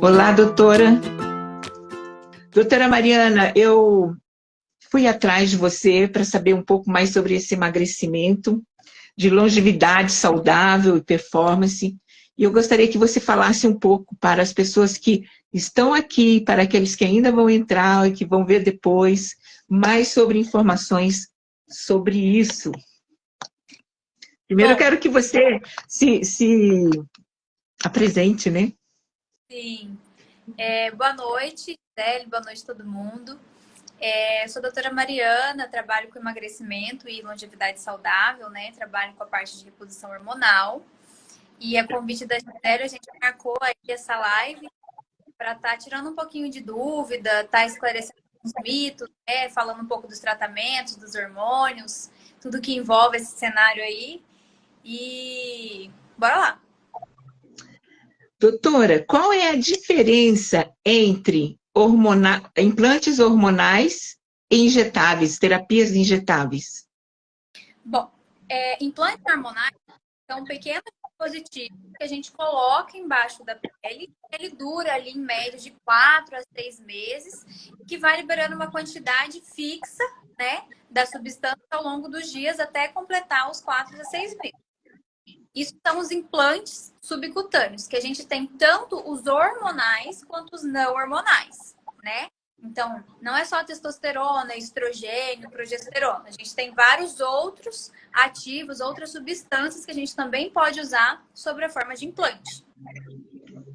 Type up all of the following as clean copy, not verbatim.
Olá, doutora. Doutora Mariana, eu fui atrás de você para saber um pouco mais sobre esse emagrecimento, de longevidade saudável e performance. E eu gostaria que você falasse um pouco para as pessoas que estão aqui, para aqueles que ainda vão entrar e que vão ver depois, mais sobre informações sobre isso. Primeiro, eu quero que você se apresente, né? Sim. Boa noite, Gisele, boa noite todo mundo. Sou a doutora Mariana, trabalho com emagrecimento e longevidade saudável, né? Trabalho com a parte de reposição hormonal. E a convite da Gisele, a gente marcou aí essa live para estar tirando um pouquinho de dúvida, esclarecendo os mitos, né? Falando um pouco dos tratamentos, dos hormônios, tudo que envolve esse cenário aí. E bora lá! Doutora, qual é a diferença entre implantes hormonais e injetáveis, terapias injetáveis? Bom, implantes hormonais são pequenos dispositivos que a gente coloca embaixo da pele. Ele dura ali em média de 4 a 6 meses, que vai liberando uma quantidade fixa, né, da substância ao longo dos dias até completar os 4 a 6 meses. Isso são os implantes subcutâneos, que a gente tem tanto os hormonais quanto os não hormonais, né? Então, não é só testosterona, estrogênio, progesterona. A gente tem vários outros ativos, outras substâncias que a gente também pode usar sob a forma de implante.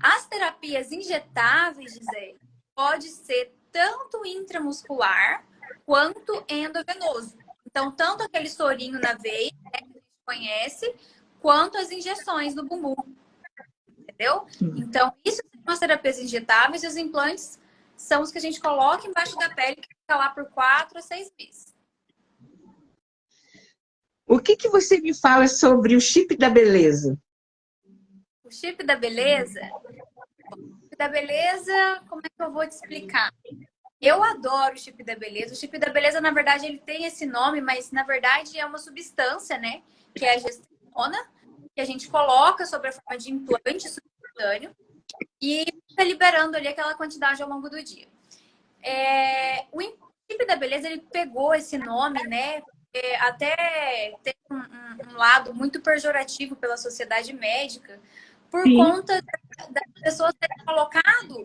As terapias injetáveis, Gisele, pode ser tanto intramuscular quanto endovenoso. Então, tanto aquele sorinho na veia, né, que a gente conhece, quanto as injeções no bumbum. Entendeu? Então, isso são as terapias injetáveis e os implantes são os que a gente coloca embaixo da pele que fica lá por 4 a 6 meses. O que você me fala sobre o chip da beleza? O chip da beleza? O chip da beleza, como é que eu vou te explicar? Eu adoro o chip da beleza. O chip da beleza, na verdade, ele tem esse nome, mas na verdade é uma substância, né? Que é a gestrinona, que a gente coloca sobre a forma de implante subcutâneo e fica liberando ali aquela quantidade ao longo do dia. O chip da beleza, ele pegou esse nome, né? Até tem um lado muito pejorativo pela sociedade médica, por Sim. conta das pessoas terem colocado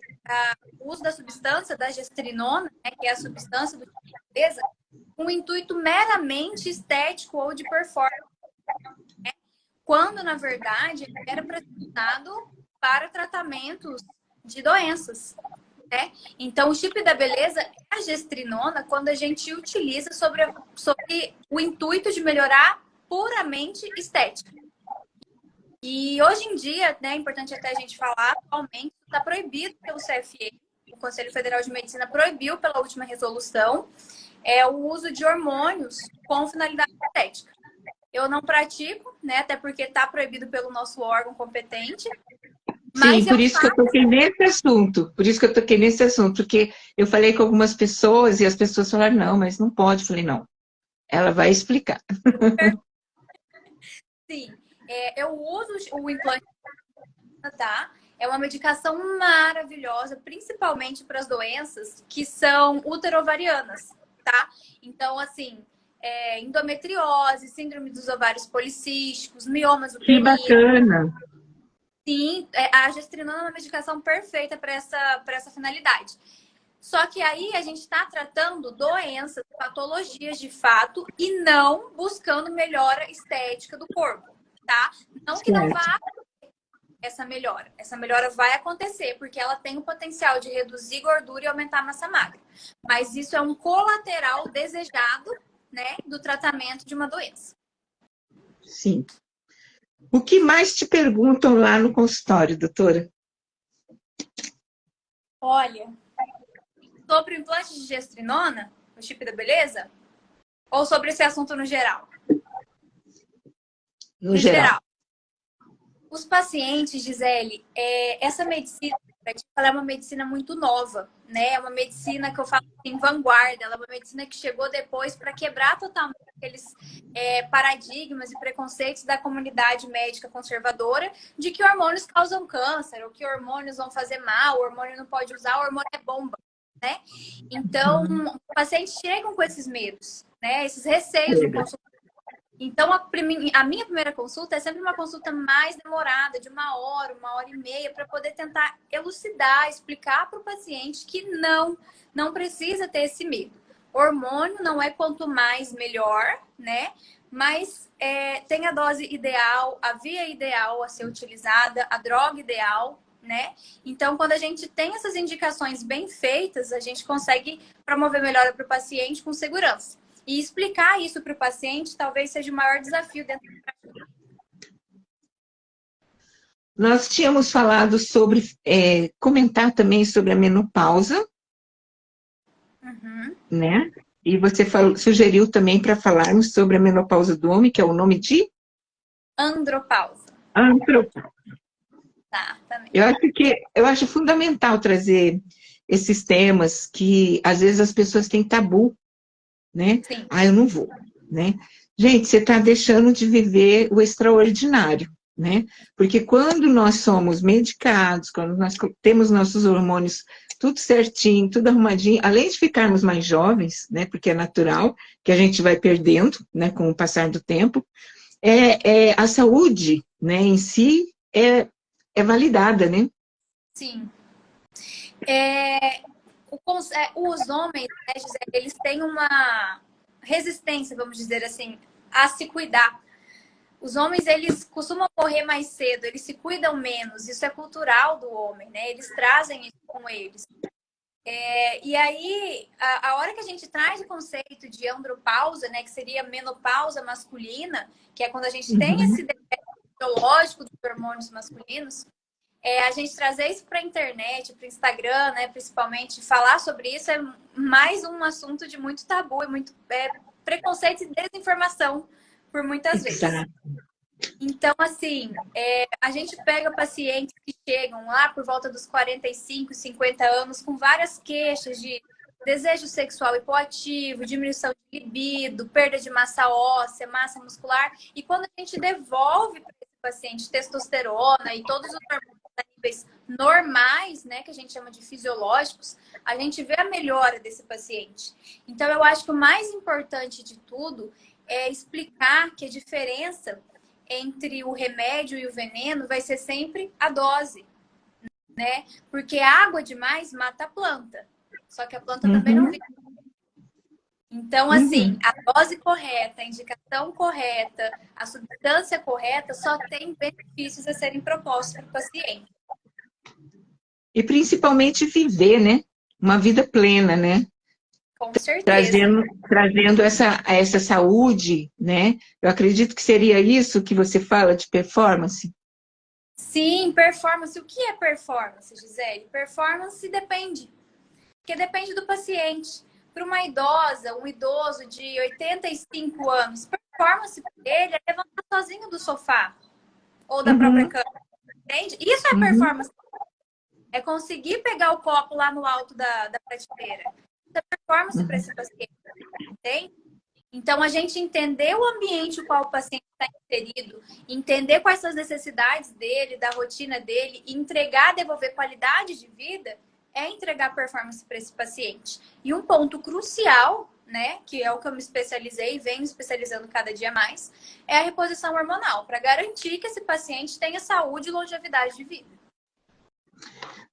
o uso da substância, da gestrinona, né, que é a substância do chip da beleza, com um intuito meramente estético ou de performance, né? Quando, na verdade, era para ser usado para tratamentos de doenças, né? Então, o chip da beleza é a gestrinona quando a gente utiliza sobre o intuito de melhorar puramente estética. E hoje em dia, né, é importante até a gente falar, atualmente está proibido pelo CFM, o Conselho Federal de Medicina proibiu pela última resolução o uso de hormônios com finalidade estética. Eu não pratico, né, até porque está proibido pelo nosso órgão competente. Sim, por isso que eu toquei nesse assunto. Por isso que eu toquei nesse assunto, porque eu falei com algumas pessoas e as pessoas falaram, não, mas não pode. Eu falei, não, ela vai explicar. Sim, eu uso o implante, tá? É uma medicação maravilhosa, principalmente para as doenças que são uterovarianas, tá? Então, assim, endometriose, síndrome dos ovários policísticos, miomas Que uterinos. bacana! Sim, a gestrinona é uma medicação perfeita para essa finalidade. Só que aí a gente está tratando doenças, patologias de fato e não buscando melhora estética do corpo, tá? Não que não vá essa melhora. Essa melhora vai acontecer porque ela tem o potencial de reduzir gordura e aumentar a massa magra. Mas isso é um colateral desejado, né, do tratamento de uma doença. Sim. O que mais te perguntam lá no consultório, doutora? Olha, sobre o implante de gestrinona, o chip da beleza, ou sobre esse assunto no geral? No geral. Os pacientes, Gisele, essa medicina ela é uma medicina muito nova, né? É uma medicina que eu falo em vanguarda, ela é uma medicina que chegou depois para quebrar totalmente aqueles paradigmas e preconceitos da comunidade médica conservadora de que hormônios causam câncer, ou que hormônios vão fazer mal, o hormônio não pode usar, o hormônio é bomba, né? Então, os pacientes chegam com esses medos, né? Esses receios no consultório. Então, a minha primeira consulta é sempre uma consulta mais demorada, de 1 hora e meia, para poder tentar elucidar, explicar para o paciente que não precisa ter esse medo. Hormônio não é quanto mais melhor, né? Mas tem a dose ideal, a via ideal a ser utilizada, a droga ideal, né? Então, quando a gente tem essas indicações bem feitas, a gente consegue promover melhora para o paciente com segurança. E explicar isso para o paciente talvez seja o maior desafio dentro da prática. Nós tínhamos falado sobre, comentar também sobre a menopausa, né? E você sugeriu também para falarmos sobre a menopausa do homem, que é o nome de? Andropausa. Andropausa. Tá, também. Eu acho fundamental trazer esses temas que, às vezes, as pessoas têm tabu, né? Sim. Eu não vou, né? Gente, você está deixando de viver o extraordinário, né? Porque quando nós somos medicados, quando nós temos nossos hormônios tudo certinho, tudo arrumadinho, além de ficarmos mais jovens, né? Porque é natural que a gente vai perdendo, né? Com o passar do tempo, a saúde, né? Em si é validada, né? Sim. Os homens, né, Gisele, eles têm uma resistência, vamos dizer assim, a se cuidar. Os homens, eles costumam morrer mais cedo, eles se cuidam menos. Isso é cultural do homem, né? Eles trazem isso com eles. E aí, a hora que a gente traz o conceito de andropausa, né, que seria menopausa masculina, que é quando a gente tem esse defeito biológico dos hormônios masculinos, a gente trazer isso para a internet, para o Instagram, né, principalmente, falar sobre isso é mais um assunto de muito tabu e muito preconceito e desinformação por muitas vezes. Então, assim, a gente pega pacientes que chegam lá por volta dos 45, 50 anos com várias queixas de desejo sexual hipoativo, diminuição de libido, perda de massa óssea, massa muscular. E quando a gente devolve para esse paciente testosterona e todos os hormônios a níveis normais, né, que a gente chama de fisiológicos, a gente vê a melhora desse paciente. Então, eu acho que o mais importante de tudo é explicar que a diferença entre o remédio e o veneno vai ser sempre a dose, né? Porque água demais mata a planta. Só que a planta também não vive. Então, assim, a dose correta, a indicação correta, a substância correta só tem benefícios a serem propostos para o paciente. E principalmente viver, né? Uma vida plena, né? Com certeza. Trazendo essa saúde, né? Eu acredito que seria isso que você fala de performance. Sim, performance. O que é performance, Gisele? Performance depende. Porque depende do paciente. Para uma idosa, um idoso de 85 anos, performance dele é levantar sozinho do sofá ou da própria cama. Entende? Isso é performance. É conseguir pegar o copo lá no alto da prateleira. Isso é performance para esse paciente. Entende? Então, a gente entender o ambiente no qual o paciente está inserido, entender quais são as necessidades dele, da rotina dele, e entregar, devolver qualidade de vida, é entregar performance para esse paciente. E um ponto crucial, né, que é o que eu me especializei e venho me especializando cada dia mais, é a reposição hormonal, para garantir que esse paciente tenha saúde e longevidade de vida.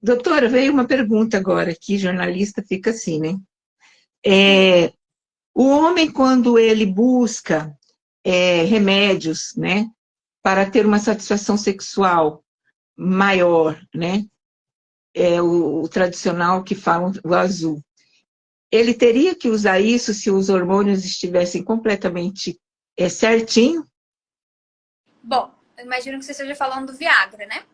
Doutora, veio uma pergunta agora aqui, jornalista fica assim, né? O homem, quando ele busca remédios, né, para ter uma satisfação sexual maior, né, o tradicional que falam o azul, ele teria que usar isso se os hormônios estivessem completamente certinho? Bom, eu imagino que você esteja falando do Viagra, né?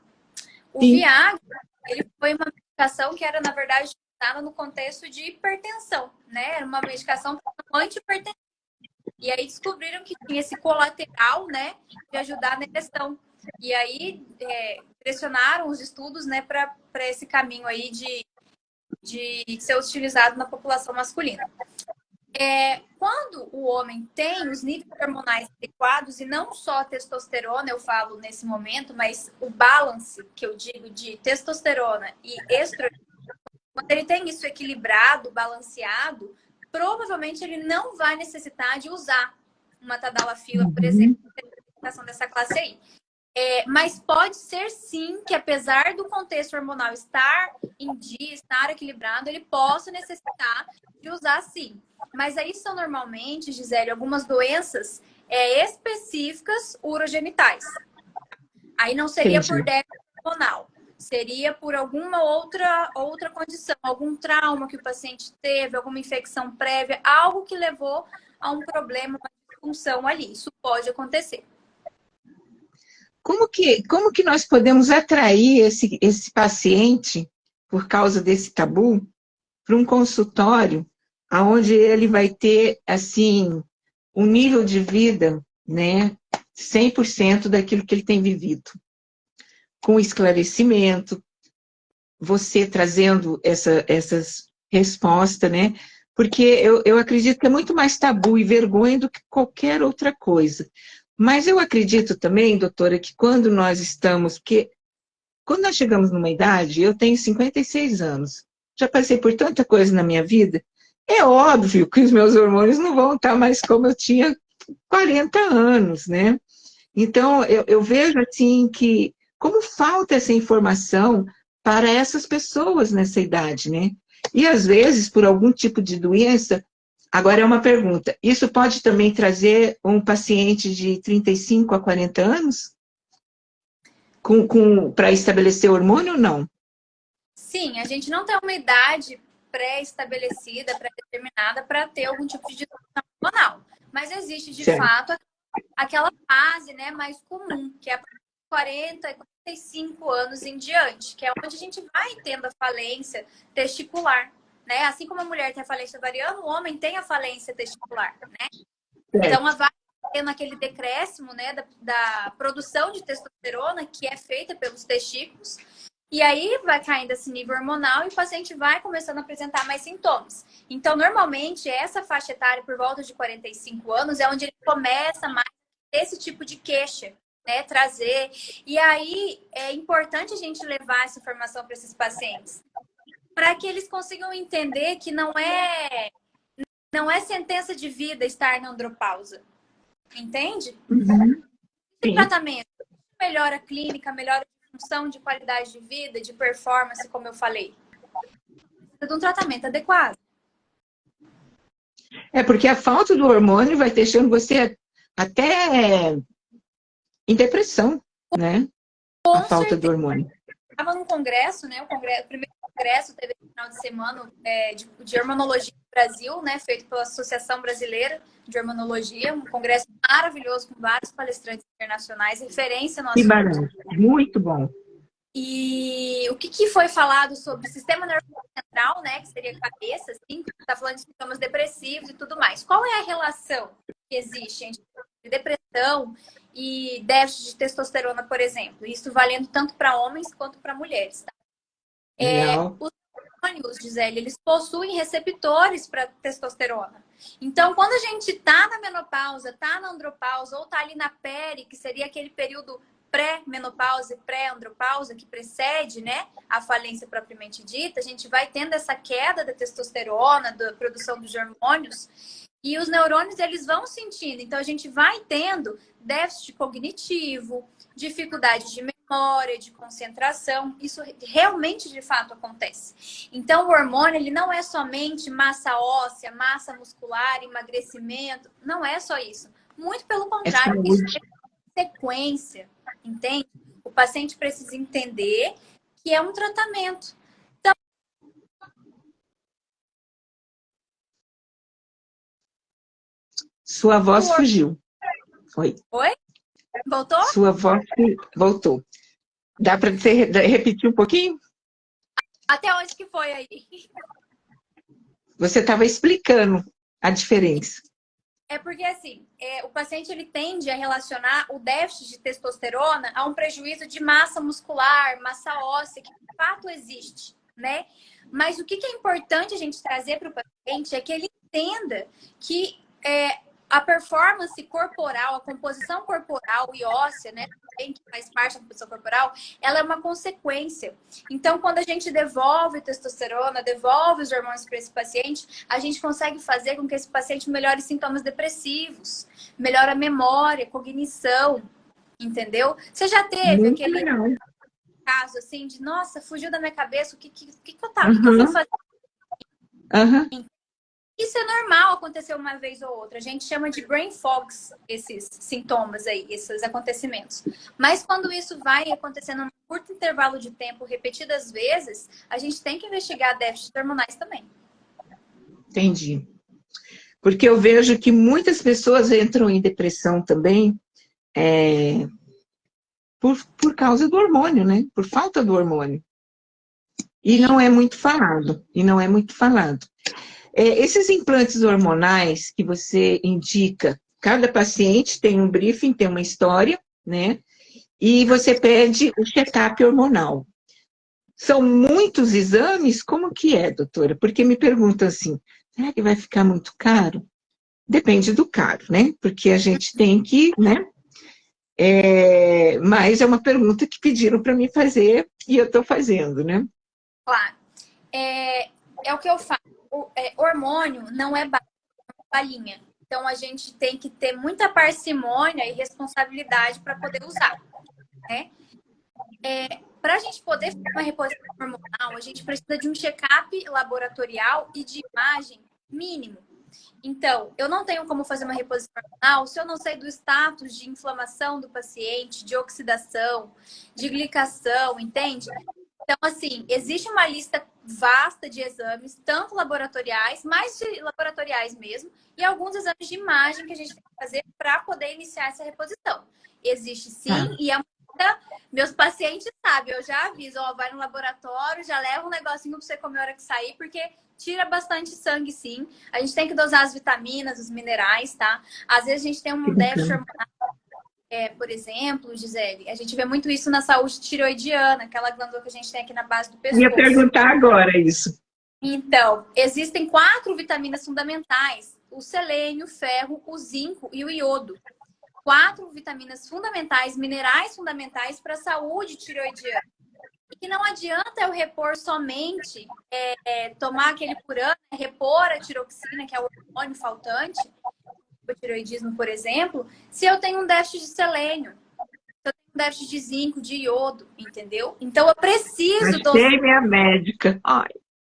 O Sim. Viagra, ele foi uma medicação que era, na verdade, usada no contexto de hipertensão, né? Era uma medicação antihipertensiva. E aí descobriram que tinha esse colateral, né, de ajudar na ereção. E aí, direcionaram os estudos, né, para esse caminho aí de ser utilizado na população masculina. Quando o homem tem os níveis hormonais adequados, e não só a testosterona, eu falo nesse momento, mas o balance, que eu digo, de testosterona e estrogênio, quando ele tem isso equilibrado, balanceado, provavelmente ele não vai necessitar de usar uma tadalafila, por exemplo, na dessa classe aí. Mas pode ser sim que, apesar do contexto hormonal estar em dia, estar equilibrado, ele possa necessitar de usar sim. Mas aí são normalmente, Gisele, algumas doenças específicas urogenitais. Aí não seria por déficit hormonal, seria por alguma outra condição, algum trauma que o paciente teve, alguma infecção prévia, algo que levou a um problema, uma disfunção ali. Isso pode acontecer. Como que nós podemos atrair esse paciente, por causa desse tabu, para um consultório onde ele vai ter, assim, um nível de vida, né, 100% daquilo que ele tem vivido? Com esclarecimento, você trazendo essas respostas, né? Porque eu acredito que é muito mais tabu e vergonha do que qualquer outra coisa. Mas eu acredito também, doutora, que quando nós estamos... Porque quando nós chegamos numa idade, eu tenho 56 anos, já passei por tanta coisa na minha vida, é óbvio que os meus hormônios não vão estar mais como eu tinha 40 anos, né? Então, eu vejo, assim, que como falta essa informação para essas pessoas nessa idade, né? E, às vezes, por algum tipo de doença... Agora é uma pergunta, isso pode também trazer um paciente de 35 a 40 anos? Para estabelecer hormônio ou não? Sim, a gente não tem uma idade pré-estabelecida, pré-determinada para ter algum tipo de disfunção hormonal. Mas existe, de fato, aquela fase, né, mais comum, que é a 40 e 45 anos em diante, que é onde a gente vai tendo a falência testicular, né? Assim como a mulher tem a falência ovariana, o homem tem a falência testicular, né? Então, vai tendo aquele decréscimo, né, da produção de testosterona, que é feita pelos testículos, e aí vai caindo esse nível hormonal e o paciente vai começando a apresentar mais sintomas. Então, normalmente, essa faixa etária, por volta de 45 anos, é onde ele começa mais esse tipo de queixa, né, trazer. E aí, é importante a gente levar essa informação para esses pacientes, para que eles consigam entender que não é sentença de vida estar na andropausa. Entende? Uhum. Esse tratamento melhora a clínica, melhora a função de qualidade de vida, de performance, como eu falei. Precisa de um tratamento adequado. Porque a falta do hormônio vai deixando você até em depressão, né? A falta do hormônio. Estava num congresso, né? O primeiro congresso teve no final de semana de hormonologia no Brasil, né? Feito pela Associação Brasileira de Hormonologia, um congresso maravilhoso com vários palestrantes internacionais, referência no assunto. Muito bom. E o que foi falado sobre o sistema nervoso central, né? Que seria a cabeça, assim, que está falando de sintomas depressivos e tudo mais. Qual é a relação que existe entre depressão e déficit de testosterona, por exemplo? Isso valendo tanto para homens quanto para mulheres, tá? Os hormônios, Gisele, eles possuem receptores para testosterona. Então, quando a gente tá na menopausa, tá na andropausa ou tá ali na peri, que seria aquele período pré-menopausa e pré-andropausa que precede, né, a falência propriamente dita, a gente vai tendo essa queda da testosterona, da produção dos hormônios, e os neurônios, eles vão sentindo. Então, a gente vai tendo déficit cognitivo, dificuldade de memória, de concentração. Isso realmente, de fato, acontece. Então, o hormônio, ele não é somente massa óssea, massa muscular, emagrecimento. Não é só isso. Muito pelo contrário, isso é sequência, entende? O paciente precisa entender que é um tratamento. Então, sua voz fugiu. Oi? Voltou? Sua voz voltou. Dá para você repetir um pouquinho? Até onde que foi aí? Você estava explicando a diferença. É porque, assim, o paciente ele tende a relacionar o déficit de testosterona a um prejuízo de massa muscular, massa óssea, que de fato existe, né? Mas o que é importante a gente trazer para o paciente é que ele entenda que a performance corporal, a composição corporal e óssea, né? Que faz parte da composição corporal, ela é uma consequência. Então, quando a gente devolve testosterona, devolve os hormônios para esse paciente, a gente consegue fazer com que esse paciente melhore sintomas depressivos, melhore a memória, cognição, entendeu? Você já teve Muito aquele legal. caso assim de, nossa, fugiu da minha cabeça, o que eu vim Uhum, fazer? uhum. Isso é normal acontecer uma vez ou outra. A gente chama de brain fogs esses sintomas aí, esses acontecimentos. Mas quando isso vai acontecendo num curto intervalo de tempo, repetidas vezes, a gente tem que investigar déficits hormonais também. Entendi. Porque eu vejo que muitas pessoas entram em depressão também por causa do hormônio, né? Por falta do hormônio. E não Sim. é muito falado. E não é muito falado. Esses implantes hormonais que você indica, cada paciente tem um briefing, tem uma história, né? E você pede o check-up hormonal. São muitos exames? Como que é, doutora? Porque me perguntam assim, será que vai ficar muito caro? Depende do caro, né? Porque a gente tem que, né? Mas é uma pergunta que pediram para mim fazer e eu estou fazendo, né? Claro. É o que eu falo. Hormônio não é balinha. Então, a gente tem que ter muita parcimônia e responsabilidade para poder usar, né? Para a gente poder fazer uma reposição hormonal, a gente precisa de um check-up laboratorial e de imagem mínimo. Então, eu não tenho como fazer uma reposição hormonal se eu não sei do status de inflamação do paciente, de oxidação, de glicação, entende? Então, assim, existe uma lista vasta de exames, tanto laboratoriais, mais de laboratoriais mesmo, e alguns exames de imagem que a gente tem que fazer para poder iniciar essa reposição. Existe sim, Tá. e meus pacientes sabem, eu já aviso, ó, vai no laboratório, já leva um negocinho para você comer a hora que sair, porque tira bastante sangue, sim. A gente tem que dosar as vitaminas, os minerais, tá? Às vezes a gente tem Que um déficit bacana. hormonal, por exemplo, Gisele, a gente vê muito isso na saúde tireoidiana, aquela glândula que a gente tem aqui na base do Ia pescoço. perguntar agora isso. Então, existem 4 vitaminas fundamentais: o selênio, o ferro, o zinco e o iodo. 4 vitaminas fundamentais, minerais fundamentais para a saúde tireoidiana. E que não adianta eu repor somente, tomar aquele por ano, repor a tiroxina, que é o hormônio faltante, o tireoidismo, por exemplo, se eu tenho um déficit de selênio, se eu tenho um déficit de zinco, de iodo, entendeu? Então eu preciso dosar. Achei minha médica. Ai,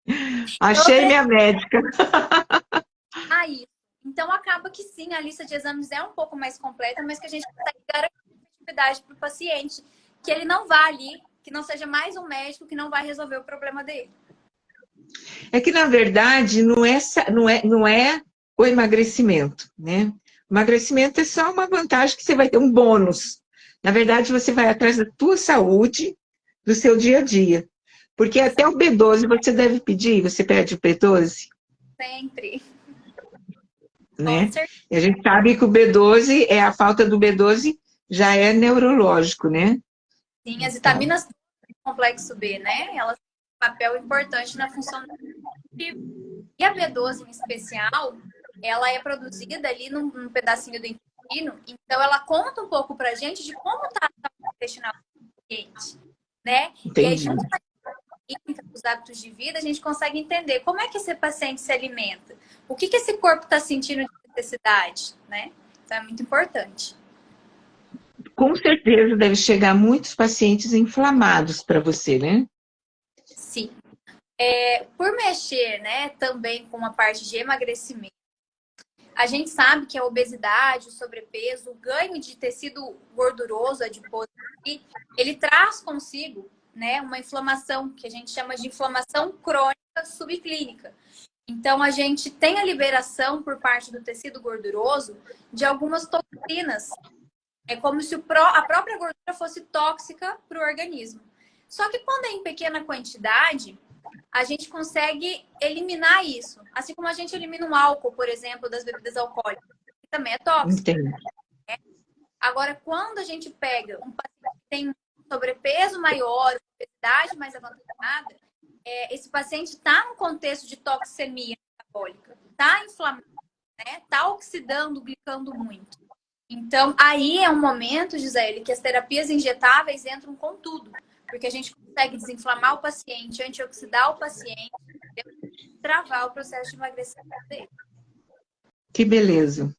Eu achei minha médica. isso. Então acaba que sim, a lista de exames é um pouco mais completa, mas que a gente consegue garantir atividade para o paciente, que ele não vá ali, que não seja mais um médico que não vai resolver o problema dele. É que, na verdade, não é o emagrecimento, né? O emagrecimento é só uma vantagem que você vai ter um bônus. Na verdade, você vai atrás da tua saúde, do seu dia a dia. Porque até o B12 você deve pedir, você pede o B12, Sempre. Com né? certeza. E a gente sabe que o B12, a falta do B12 já é neurológico, né? Sim, as Então, vitaminas do complexo B, né? Elas têm um papel importante na função do intestino. E a B12 em especial, ela é produzida ali num pedacinho do intestino, então ela conta um pouco pra gente de como está a saúde intestinal do paciente, né? E aí, entendi. junto com a clínica, os hábitos de vida, a gente consegue entender como é que esse paciente se alimenta, o que esse corpo está sentindo de necessidade, né? Então é muito importante. Com certeza deve chegar muitos pacientes inflamados para você, né? Sim. Por mexer, né, também com a parte de emagrecimento, a gente sabe que a obesidade, o sobrepeso, o ganho de tecido gorduroso, adiposo, ele traz consigo, né, uma inflamação que a gente chama de inflamação crônica subclínica. Então, a gente tem a liberação por parte do tecido gorduroso de algumas toxinas. É como se a própria gordura fosse tóxica para o organismo. Só que quando é em pequena quantidade, a gente consegue eliminar isso. Assim como a gente elimina um álcool, por exemplo, das bebidas alcoólicas. também é tóxico. Entendo. Agora, quando a gente pega um paciente que tem sobrepeso maior, obesidade mais avançada, esse paciente está num contexto de toxemia metabólica, está inflamado, né? Está oxidando, glicando muito. Então, aí é um momento, Gisele, que as terapias injetáveis entram com tudo, porque a gente consegue desinflamar o paciente, antioxidar o paciente, travar o processo de emagrecimento dele. Que beleza.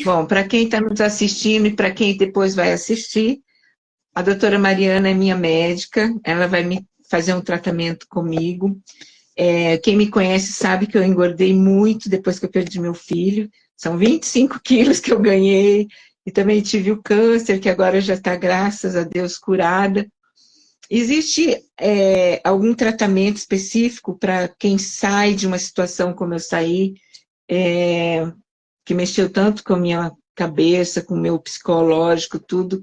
Bom, para quem está nos assistindo e para quem depois vai assistir, a doutora Mariana é minha médica, ela vai me fazer um tratamento comigo. Quem me conhece sabe que eu engordei muito depois que eu perdi meu filho. São 25 quilos que eu ganhei. E também tive o câncer, que agora já está, graças a Deus, curada. Existe algum tratamento específico para quem sai de uma situação como eu saí, que mexeu tanto com a minha cabeça, com o meu psicológico, tudo,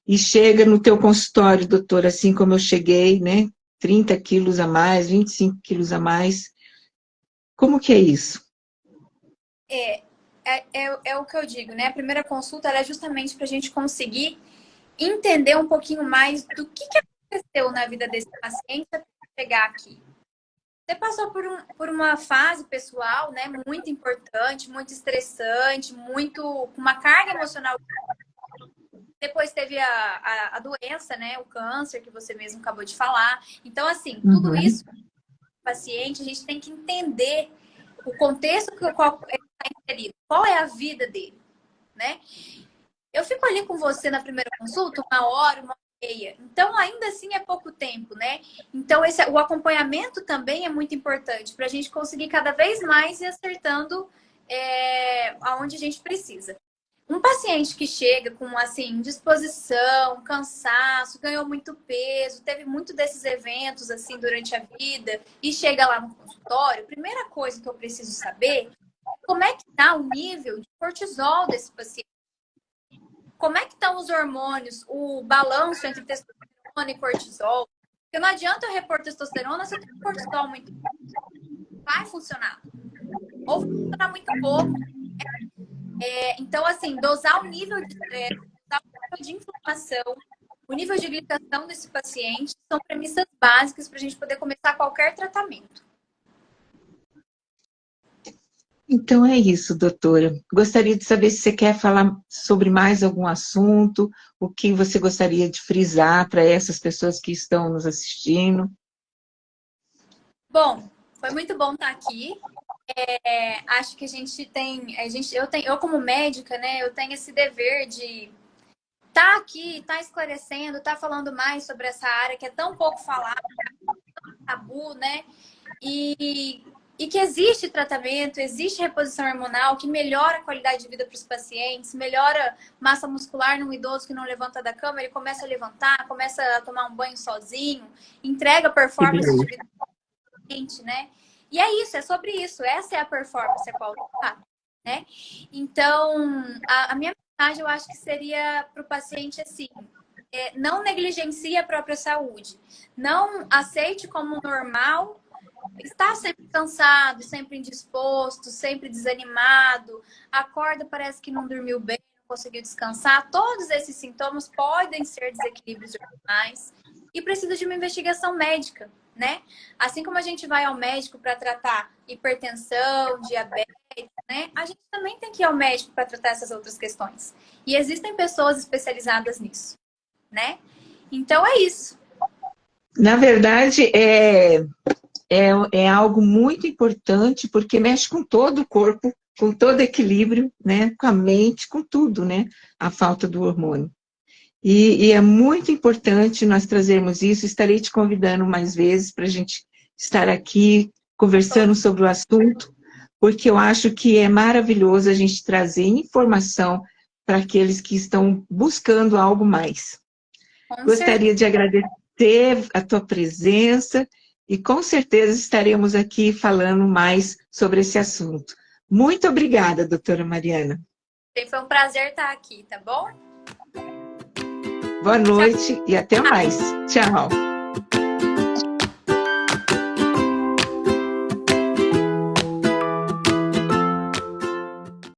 e chega no teu consultório, doutor, assim como eu cheguei, né? 30 quilos a mais, 25 quilos a mais. Como que é isso? É o que eu digo, né? A primeira consulta ela é justamente para a gente conseguir entender um pouquinho mais do que aconteceu na vida desse paciente para chegar aqui. Você passou por uma fase pessoal, né? Muito importante, muito estressante, com uma carga emocional. Depois teve a doença, né? O câncer, que você mesmo acabou de falar. Então, assim, tudo isso, paciente, a gente tem que entender o contexto que qual ele está inserido, qual é a vida dele, né? Eu fico ali com você na primeira consulta, 1 hora, 1h30. Então, ainda assim, é pouco tempo, né? Então, o acompanhamento também é muito importante para a gente conseguir cada vez mais ir acertando aonde a gente precisa. Um paciente que chega com, assim, indisposição, cansaço, ganhou muito peso, teve muito desses eventos, assim, durante a vida, e chega lá no consultório, a primeira coisa que eu preciso saber é como é que está o nível de cortisol desse paciente. Como é que estão os hormônios, o balanço entre testosterona e cortisol? Porque não adianta eu repor testosterona se eu tenho cortisol muito pouco. Vai funcionar. Ou vai funcionar muito pouco. Então, assim, dosar o nível de inflamação, o nível de glicação desse paciente são premissas básicas para a gente poder começar qualquer tratamento. Então é isso, doutora. Gostaria de saber se você quer falar sobre mais algum assunto, o que você gostaria de frisar para essas pessoas que estão nos assistindo. Bom, foi muito bom estar aqui. Acho que a gente tem, eu como médica, né, eu tenho esse dever de estar aqui, estar esclarecendo, estar falando mais sobre essa área que é tão pouco falada, tão tabu, né? E que existe tratamento, existe reposição hormonal que melhora a qualidade de vida para os pacientes, melhora massa muscular num idoso que não levanta da cama, ele começa a levantar, começa a tomar um banho sozinho, entrega performance de vida para o paciente, né? E é isso, é sobre isso. Essa é a performance qualificada, né? Então, a minha mensagem eu acho que seria para o paciente assim, não negligencie a própria saúde, não aceite como normal estar sempre cansado, sempre indisposto, sempre desanimado, acorda, parece que não dormiu bem, não conseguiu descansar. Todos esses sintomas podem ser desequilíbrios hormonais e precisa de uma investigação médica, né? Assim como a gente vai ao médico para tratar hipertensão, diabetes, né? A gente também tem que ir ao médico para tratar essas outras questões. E existem pessoas especializadas nisso, né? Então é isso. Na verdade, é algo muito importante, porque mexe com todo o corpo, com todo equilíbrio, né? Com a mente, com tudo, né? A falta do hormônio. E é muito importante nós trazermos isso. Estarei te convidando mais vezes para a gente estar aqui conversando sobre o assunto, porque eu acho que é maravilhoso a gente trazer informação para aqueles que estão buscando algo mais. Gostaria de agradecer a tua presença e com certeza estaremos aqui falando mais sobre esse assunto. Muito obrigada, doutora Mariana. Foi um prazer estar aqui, tá bom? Boa noite e até mais. Tchau.